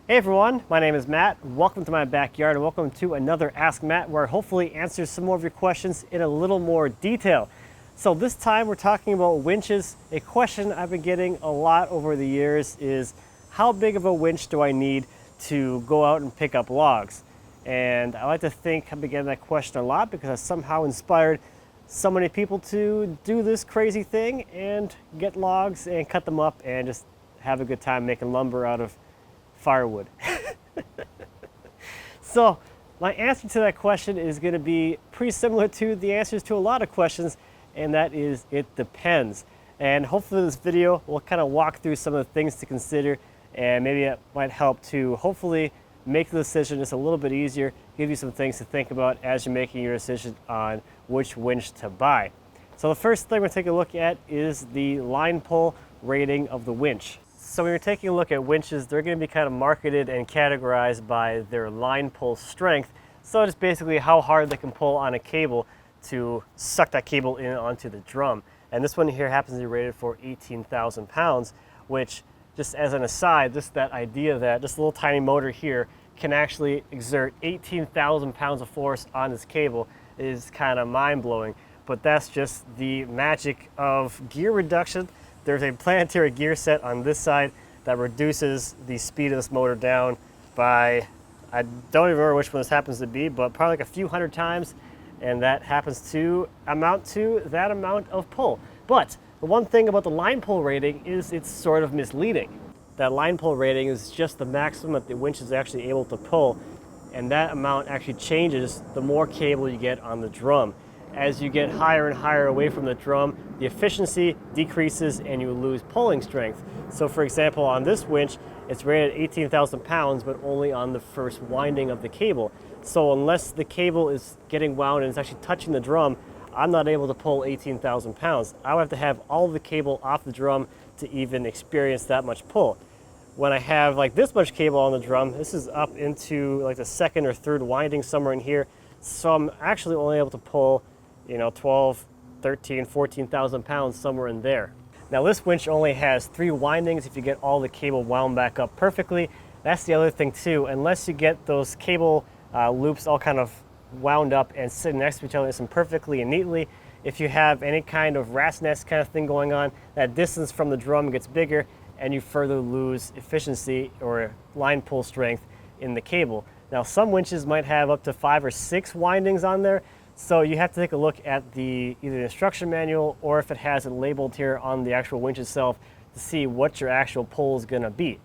Hey everyone, my name is Matt. Welcome to my backyard and welcome to another Ask Matt where I hopefully answers some more of your questions in a little more detail. So this time we're talking about winches. A question I've been getting a lot over the years is how big of a winch do I need to go out and pick up logs? And I like to think I've been getting that question a lot because I somehow inspired so many people to do this crazy thing and get logs and cut them up and just have a good time making lumber out of firewood. So my answer to that question is going to be pretty similar to the answers to a lot of questions, and that is it depends. And hopefully this video will kind of walk through some of the things to consider, and maybe it might help to hopefully make the decision just a little bit easier, give you some things to think about as you're making your decision on which winch to buy. So the first thing we're taking a look at is the line pull rating of the winch. So when you're taking a look at winches, they're going to be kind of marketed and categorized by their line pull strength. So it's basically how hard they can pull on a cable to suck that cable in onto the drum. And this one here happens to be rated for 18,000 pounds, which, just as an aside, just that idea that this little tiny motor here can actually exert 18,000 pounds of force on this cable is kind of mind-blowing. But that's just the magic of gear reduction. There's a planetary gear set on this side that reduces the speed of this motor down by, I don't even remember which one this happens to be, but probably like a few hundred times, and that happens to amount to that amount of pull. But the one thing about the line pull rating is it's sort of misleading. That line pull rating is just the maximum that the winch is actually able to pull, and that amount actually changes the more cable you get on the drum. As you get higher and higher away from the drum, the efficiency decreases and you lose pulling strength. So for example, on this winch, it's rated 18,000 pounds, but only on the first winding of the cable. So unless the cable is getting wound and it's actually touching the drum, I'm not able to pull 18,000 pounds. I would have to have all of the cable off the drum to even experience that much pull. When I have like this much cable on the drum, this is up into like the second or third winding somewhere in here. So I'm actually only able to pull 12, 13, 14,000 pounds somewhere in there. Now this winch only has 3 windings if you get all the cable wound back up perfectly. That's the other thing too, unless you get those cable loops all kind of wound up and sitting next to each other and perfectly and neatly, if you have any kind of rat's nest kind of thing going on, that distance from the drum gets bigger and you further lose efficiency or line pull strength in the cable. Now some winches might have up to 5 or 6 windings on there, so you have to take a look at either the instruction manual or if it has it labeled here on the actual winch itself to see what your actual pull is going to be.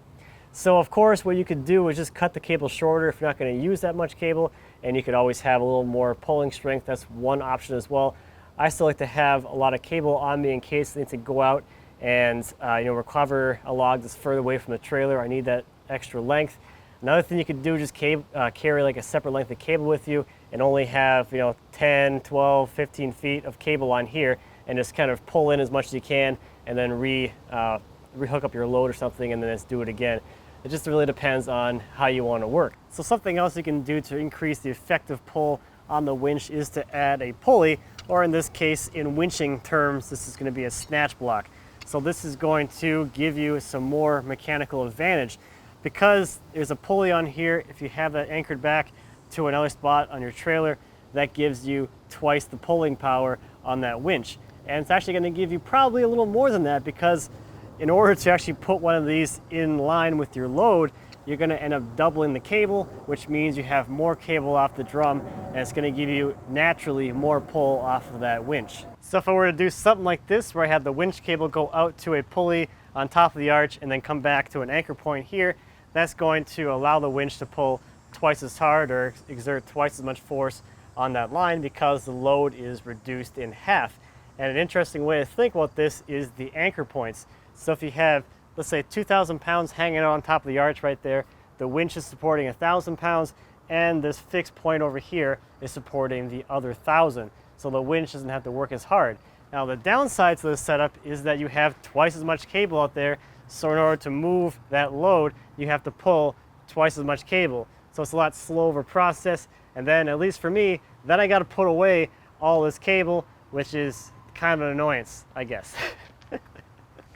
So of course what you could do is just cut the cable shorter if you're not going to use that much cable, and you could always have a little more pulling strength. That's one option as well. I still like to have a lot of cable on me in case I need to go out and recover a log that's further away from the trailer. I need that extra length. Another thing you could do is just carry like a separate length of cable with you and only have 10, 12, 15 feet of cable on here, and just kind of pull in as much as you can and then re-hook up your load or something and then just do it again. It just really depends on how you want to work. So something else you can do to increase the effective pull on the winch is to add a pulley, or in this case, in winching terms, this is going to be a snatch block. So this is going to give you some more mechanical advantage. Because there's a pulley on here, if you have that anchored back to another spot on your trailer, that gives you twice the pulling power on that winch. And it's actually going to give you probably a little more than that, because in order to actually put one of these in line with your load, you're going to end up doubling the cable, which means you have more cable off the drum, and it's going to give you naturally more pull off of that winch. So if I were to do something like this, where I had the winch cable go out to a pulley on top of the arch and then come back to an anchor point here, that's going to allow the winch to pull twice as hard or exert twice as much force on that line because the load is reduced in half. And an interesting way to think about this is the anchor points. So if you have, let's say, 2,000 pounds hanging out on top of the arch right there, the winch is supporting 1,000 pounds, and this fixed point over here is supporting the other 1,000. So the winch doesn't have to work as hard. Now the downside to this setup is that you have twice as much cable out there. So in order to move that load, you have to pull twice as much cable. So it's a lot slower of a process. And then, at least for me, then I got to put away all this cable, which is kind of an annoyance, I guess.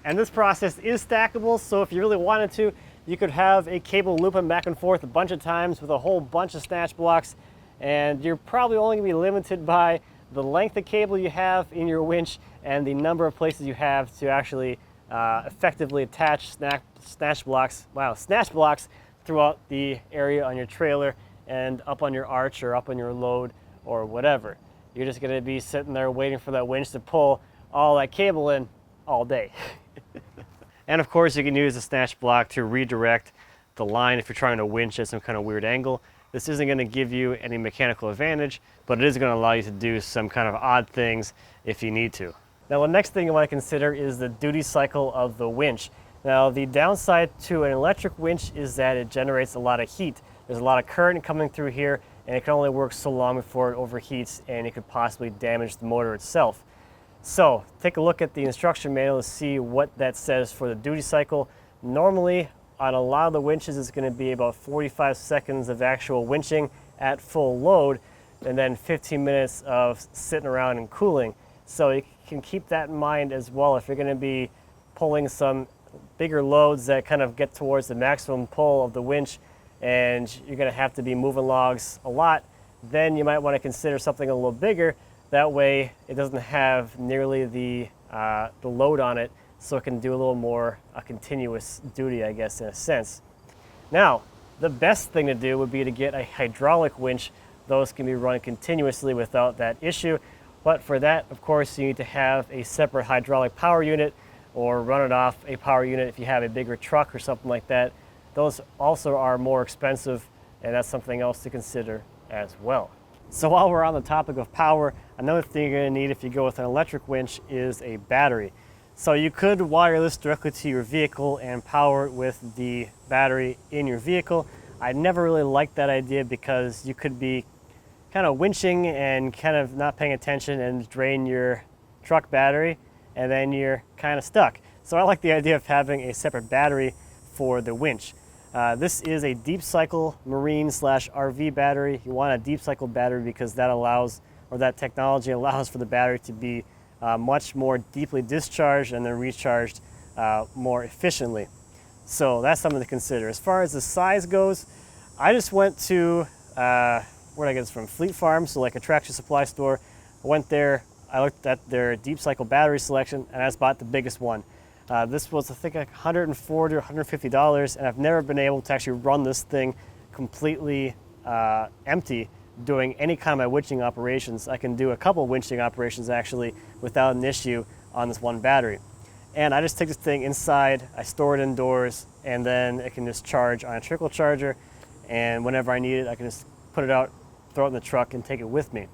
And this process is stackable, so if you really wanted to, you could have a cable looping back and forth a bunch of times with a whole bunch of snatch blocks, and you're probably only going to be limited by the length of cable you have in your winch and the number of places you have to actually effectively attach snatch blocks throughout the area on your trailer and up on your arch or up on your load or whatever. You're just going to be sitting there waiting for that winch to pull all that cable in all day. And of course, you can use the snatch block to redirect the line if you're trying to winch at some kind of weird angle. This isn't going to give you any mechanical advantage, but it is going to allow you to do some kind of odd things if you need to. Now, the next thing you want to consider is the duty cycle of the winch. Now, the downside to an electric winch is that it generates a lot of heat. There's a lot of current coming through here, and it can only work so long before it overheats and it could possibly damage the motor itself. So take a look at the instruction manual to see what that says for the duty cycle. Normally, on a lot of the winches, it's going to be about 45 seconds of actual winching at full load, and then 15 minutes of sitting around and cooling. So you can keep that in mind as well. If you're going to be pulling some bigger loads that kind of get towards the maximum pull of the winch, and you're going to have to be moving logs a lot, then you might want to consider something a little bigger. That way it doesn't have nearly the load on it, so it can do a little more continuous duty, I guess, in a sense. Now, the best thing to do would be to get a hydraulic winch. Those can be run continuously without that issue. But for that, of course, you need to have a separate hydraulic power unit or run it off a power unit if you have a bigger truck or something like that. Those also are more expensive, and that's something else to consider as well. So while we're on the topic of power, another thing you're going to need if you go with an electric winch is a battery. So you could wire this directly to your vehicle and power it with the battery in your vehicle. I never really liked that idea because you could be kind of winching and kind of not paying attention and drain your truck battery, and then you're kind of stuck. So I like the idea of having a separate battery for the winch. This is a deep cycle marine / RV battery. You want a deep cycle battery because that allows, or that technology allows for the battery to be much more deeply discharged and then recharged more efficiently. So that's something to consider. As far as the size goes, I just went to, where did I get this from? Fleet Farm, so like a Tractor Supply store. I went there, I looked at their deep cycle battery selection, and I just bought the biggest one. This was, I think, like $140 or $150, and I've never been able to actually run this thing completely empty doing any kind of my winching operations. I can do a couple winching operations actually without an issue on this one battery. And I just take this thing inside, I store it indoors, and then it can just charge on a trickle charger, and whenever I need it, I can just put it out, throw it in the truck, and take it with me.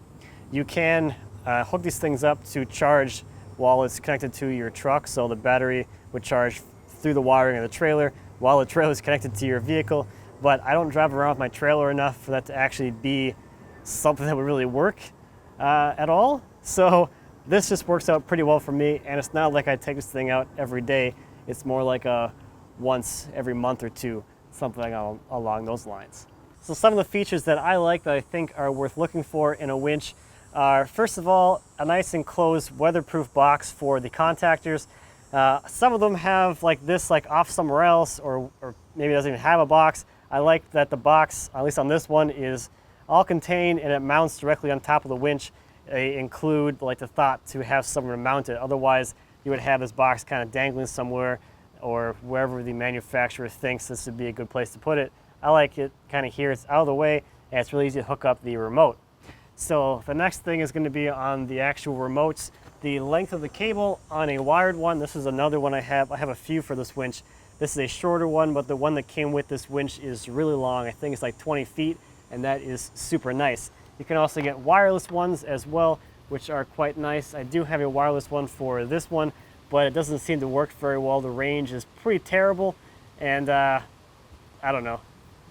You can hook these things up to charge while it's connected to your truck, so the battery would charge through the wiring of the trailer while the trailer is connected to your vehicle. But I don't drive around with my trailer enough for that to actually be something that would really work at all. So this just works out pretty well for me, and it's not like I take this thing out every day. It's more like a once every month or two, something along those lines. So some of the features that I like that I think are worth looking for in a winch are, first of all, a nice enclosed weatherproof box for the contactors. Some of them have like this like off somewhere else, or maybe it doesn't even have a box. I like that the box, at least on this one, is all contained and it mounts directly on top of the winch. They include like the thought to have somewhere to mount it. Otherwise, you would have this box kind of dangling somewhere or wherever the manufacturer thinks this would be a good place to put it. I like it kind of here. It's out of the way, and it's really easy to hook up the remote. So the next thing is going to be on the actual remotes. The length of the cable on a wired one, this is another one I have. I have a few for this winch. This is a shorter one, but the one that came with this winch is really long. I think it's like 20 feet, and that is super nice. You can also get wireless ones as well, which are quite nice. I do have a wireless one for this one, but it doesn't seem to work very well. The range is pretty terrible, and I don't know.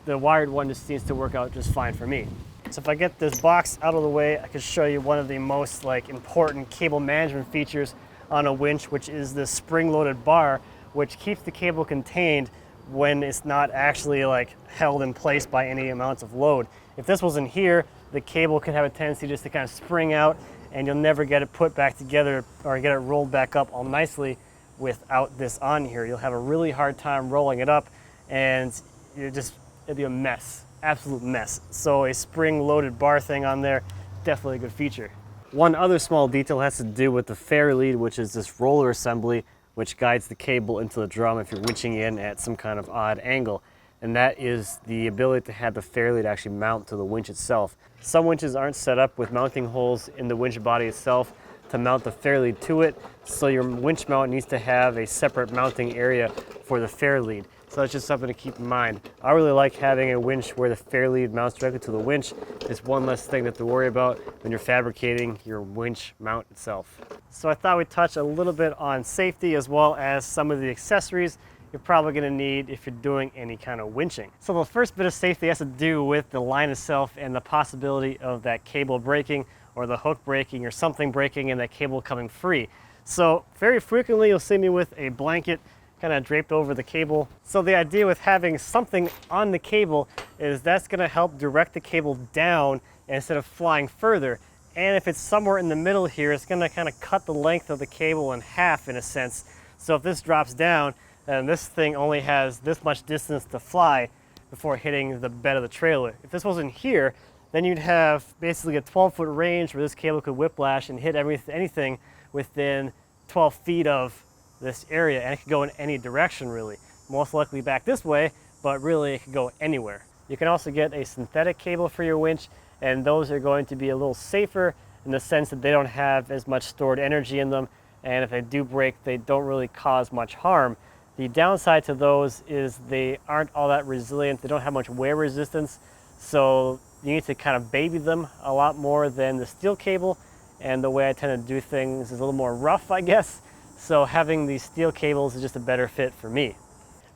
The wired one just seems to work out just fine for me. So if I get this box out of the way, I can show you one of the most important cable management features on a winch, which is this spring-loaded bar, which keeps the cable contained when it's not actually held in place by any amounts of load. If this wasn't here, the cable can have a tendency just to kind of spring out, and you'll never get it put back together or get it rolled back up all nicely without this on here. You'll have a really hard time rolling it up, and it'd be a mess, absolute mess. So a spring-loaded bar thing on there, definitely a good feature. One other small detail has to do with the ferry lead, which is this roller assembly which guides the cable into the drum if you're winching in at some kind of odd angle. And that is the ability to have the ferry lead actually mount to the winch itself. Some winches aren't set up with mounting holes in the winch body itself to mount the ferry lead to it, so your winch mount needs to have a separate mounting area for the ferry lead. So that's just something to keep in mind. I really like having a winch where the ferry lead mounts directly to the winch. It's one less thing to worry about when you're fabricating your winch mount itself. So I thought we'd touch a little bit on safety as well as some of the accessories you're probably going to need if you're doing any kind of winching. So the first bit of safety has to do with the line itself and the possibility of that cable breaking or the hook breaking or something breaking and that cable coming free. So very frequently you'll see me with a blanket kind of draped over the cable. So the idea with having something on the cable is that's going to help direct the cable down instead of flying further. And if it's somewhere in the middle here, it's going to kind of cut the length of the cable in half in a sense. So if this drops down, and this thing only has this much distance to fly before hitting the bed of the trailer. If this wasn't here, then you'd have basically a 12-foot range where this cable could whiplash and hit anything within 12 feet of this area, and it could go in any direction really. Most likely back this way, but really it could go anywhere. You can also get a synthetic cable for your winch, and those are going to be a little safer in the sense that they don't have as much stored energy in them, and if they do break, they don't really cause much harm. The downside to those is they aren't all that resilient. They don't have much wear resistance, so you need to kind of baby them a lot more than the steel cable, and the way I tend to do things is a little more rough, I guess. So having these steel cables is just a better fit for me.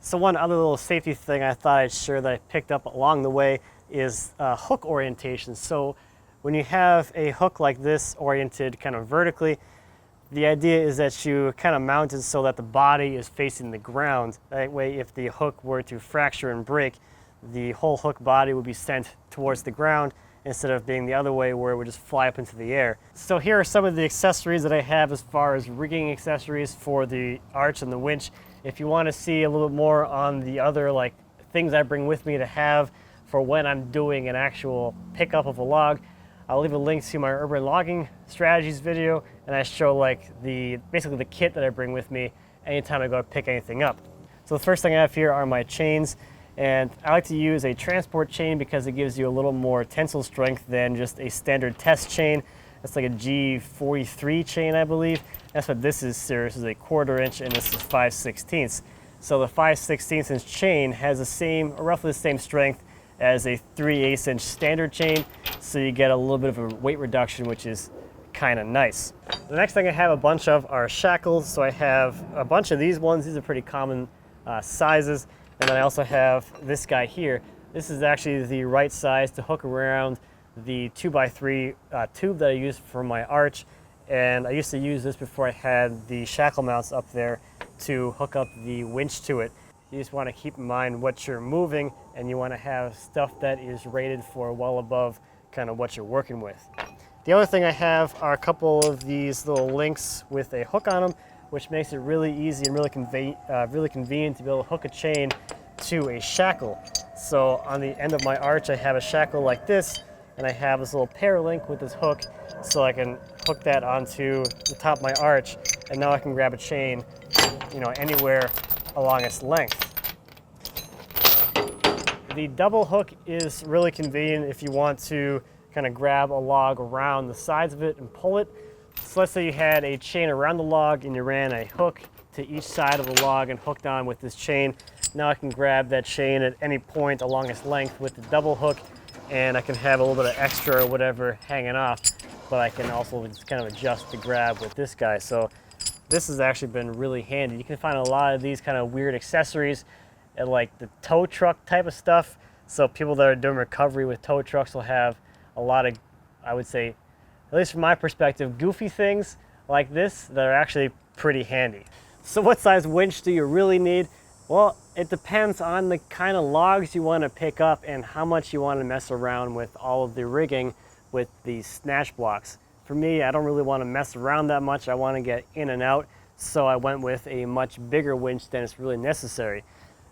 So one other little safety thing I thought I'd share that I picked up along the way is hook orientation. So when you have a hook like this oriented kind of vertically, the idea is that you kind of mount it so that the body is facing the ground. That way, if the hook were to fracture and break, the whole hook body would be sent towards the ground instead of being the other way where it would just fly up into the air. So here are some of the accessories that I have as far as rigging accessories for the arch and the winch. If you want to see a little bit more on the other things I bring with me to have for when I'm doing an actual pickup of a log, I'll leave a link to my urban logging strategies video, and I show basically the kit that I bring with me anytime I go to pick anything up. So the first thing I have here are my chains, and I like to use a transport chain because it gives you a little more tensile strength than just a standard test chain. That's like a G43 chain, I believe. That's what this is. This is a 1/4 inch, and this is 5/16. So the 5/16 inch chain has roughly the same strength as a 3/8 inch standard chain, so you get a little bit of a weight reduction, which is kind of nice. The next thing I have a bunch of are shackles. So I have a bunch of these ones. These are pretty common sizes. And then I also have this guy here. This is actually the right size to hook around the 2x3 tube that I use for my arch. And I used to use this before I had the shackle mounts up there to hook up the winch to it. You just want to keep in mind what you're moving, and you want to have stuff that is rated for well above kind of what you're working with. The other thing I have are a couple of these little links with a hook on them, which makes it really easy and really convenient to be able to hook a chain to a shackle. So on the end of my arch, I have a shackle like this, and I have this little pair link with this hook, so I can hook that onto the top of my arch, and now I can grab a chain, anywhere along its length. The double hook is really convenient if you want to kind of grab a log around the sides of it and pull it. So let's say you had a chain around the log and you ran a hook to each side of the log and hooked on with this chain. Now I can grab that chain at any point along its length with the double hook, and I can have a little bit of extra or whatever hanging off, but I can also just kind of adjust the grab with this guy. So this has actually been really handy. You can find a lot of these kind of weird accessories at the tow truck type of stuff. So people that are doing recovery with tow trucks will have a lot of, I would say, at least from my perspective, goofy things like this that are actually pretty handy. So what size winch do you really need? Well, it depends on the kind of logs you want to pick up and how much you want to mess around with all of the rigging with these snatch blocks. For me, I don't really want to mess around that much. I want to get in and out, so I went with a much bigger winch than is really necessary.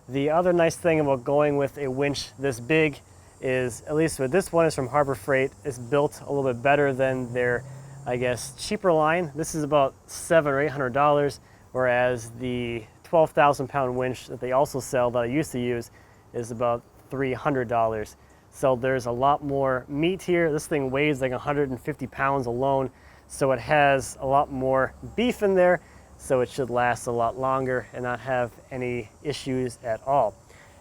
The other nice thing about going with a winch this big is, at least with this one, is from Harbor Freight. It's built a little bit better than their, I guess, cheaper line. This is about $700 or $800, whereas the 12,000 pound winch that they also sell that I used to use is about $300. So there's a lot more meat here. This thing weighs like 150 pounds alone, so it has a lot more beef in there, so it should last a lot longer and not have any issues at all.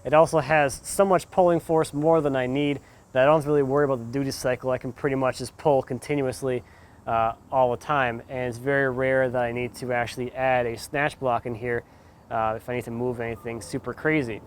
It also has so much pulling force, more than I need, that I don't really worry about the duty cycle. I can pretty much just pull continuously all the time, and it's very rare that I need to actually add a snatch block in here if I need to move anything super crazy.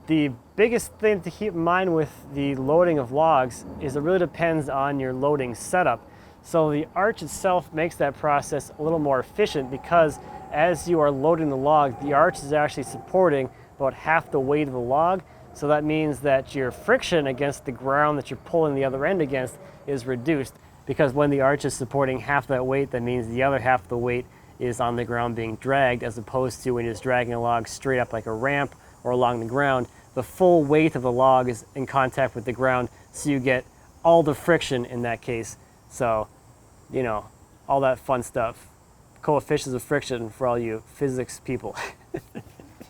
The biggest thing to keep in mind with the loading of logs is it really depends on your loading setup. So the arch itself makes that process a little more efficient, because as you are loading the log, the arch is actually supporting about half the weight of the log. So that means that your friction against the ground that you're pulling the other end against is reduced, because when the arch is supporting half that weight, that means the other half of the weight is on the ground being dragged, as opposed to when you're just dragging a log straight up like a ramp or along the ground. The full weight of the log is in contact with the ground, so you get all the friction in that case. So, you know, all that fun stuff. Coefficients of friction for all you physics people.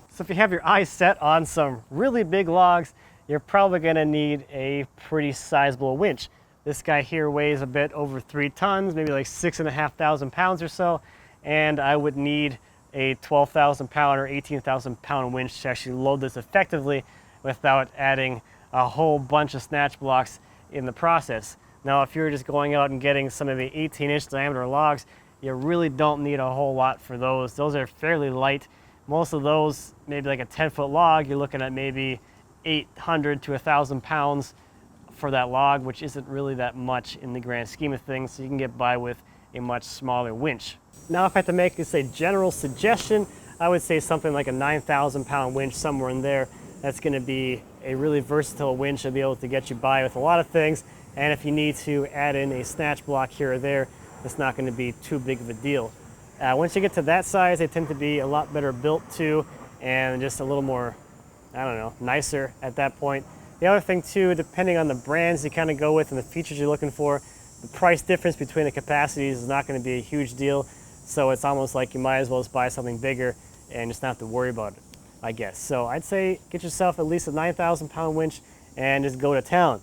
So if you have your eyes set on some really big logs, you're probably gonna need a pretty sizable winch. This guy here weighs a bit over 3 tons, maybe like 6,500 pounds or so, and I would need a 12,000 pound or 18,000 pound winch to actually load this effectively without adding a whole bunch of snatch blocks in the process. Now, if you're just going out and getting some of the 18-inch diameter logs, you really don't need a whole lot for those. Those are fairly light. Most of those, maybe like a 10-foot log, you're looking at maybe 800 to 1,000 pounds for that log, which isn't really that much in the grand scheme of things, so you can get by with a much smaller winch. Now, if I had to make a general suggestion, I would say something like a 9,000 pound winch, somewhere in there. That's going to be a really versatile winch to be able to get you by with a lot of things. And if you need to add in a snatch block here or there, it's not going to be too big of a deal. Once you get to that size, they tend to be a lot better built too, and just a little more, I don't know, nicer at that point. The other thing too, depending on the brands you kind of go with and the features you're looking for, the price difference between the capacities is not going to be a huge deal. So it's almost like you might as well just buy something bigger and just not have to worry about it, I guess. So I'd say get yourself at least a 9,000 pound winch and just go to town.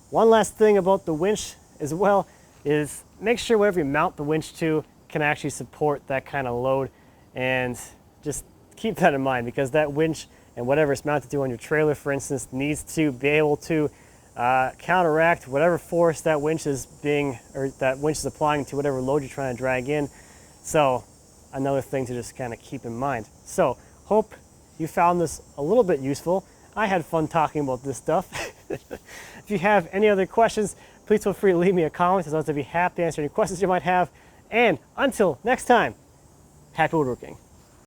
One last thing about the winch as well is make sure wherever you mount the winch to can actually support that kind of load, and just keep that in mind, because that winch and whatever it's mounted to on your trailer, for instance, needs to be able to counteract whatever force that winch is applying to whatever load you're trying to drag in. So another thing to just kind of keep in mind. So hope you found this a little bit useful. I had fun talking about this stuff. If you have any other questions, please feel free to leave me a comment. I'd love to be happy to answer any questions you might have. And until next time, happy woodworking.